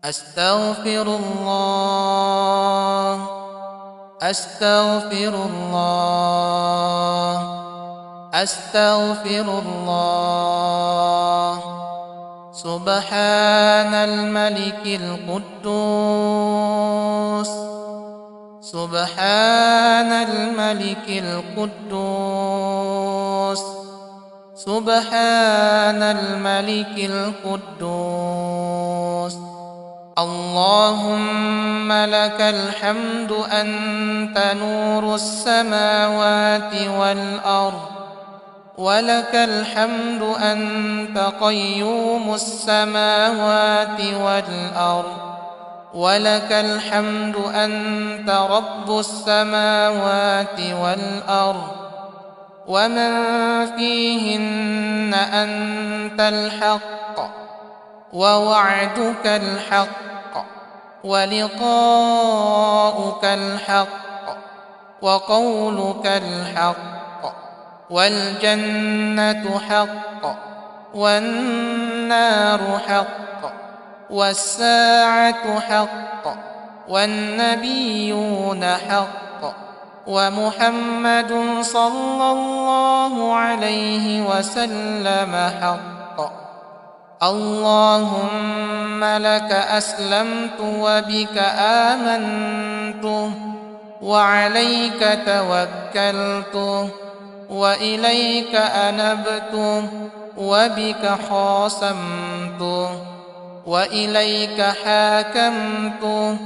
أستغفر الله أستغفر الله أستغفر الله. سبحان الملك القدوس سبحان الملك القدوس سبحان الملك القدوس. اللهم لك الحمد أنت نور السماوات والأرض، ولك الحمد أنت قيوم السماوات والأرض، ولك الحمد أنت رب السماوات والأرض ومن فيهن. أنت الحق ووعدك الحق ولقاؤك الحق وقولك الحق، والجنة حق والنار حق والساعة حق والنبيون حق ومحمد صلى الله عليه وسلم حق. اللهم لك أسلمت وبك آمنت وعليك توكلت وإليك أنبت وبك خاصمت وإليك حاكمت،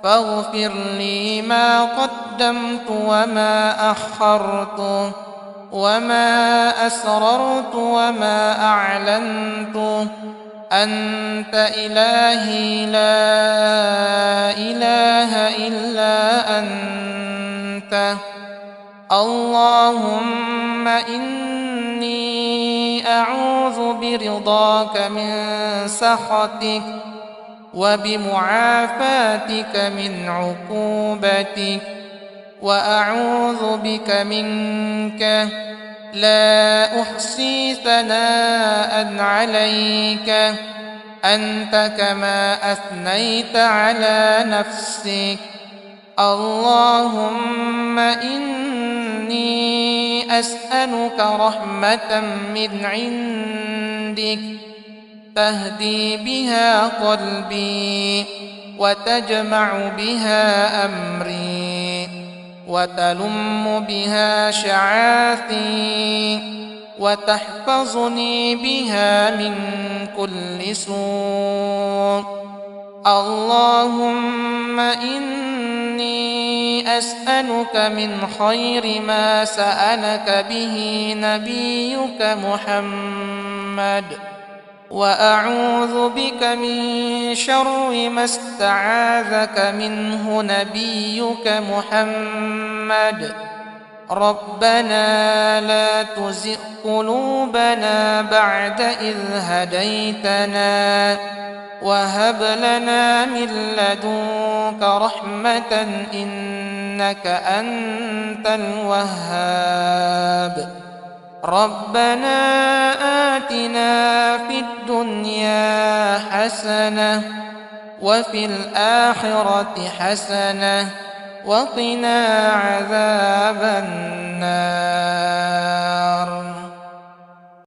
فاغفر لي ما قدمت وما أخرت وما أسررت وما أعلنت. أنت إلهي لا إله إلا أنت. اللهم إني أعوذ برضاك من سخطك وبمعافاتك من عقوبتك، وأعوذ بك منك لا أحصي ثناء عليك أنت كما أثنيت على نفسك. اللهم إني أسألك رحمة من عندك تهدي بها قلبي وتجمع بها أمري وتلم بها شعاثي وتحفظني بها من كل سوء. اللهم إني أسألك من خير ما سألك به نبيك محمد، وأعوذ بك من شر ما استعاذك منه نبيك محمد. ربنا لا تزغ قلوبنا بعد إذ هديتنا وهب لنا من لدنك رحمة إنك أنت الوهاب. ربنا آتنا في الدنيا حسنة وفي الآخرة حسنة وقنا عذاب النار.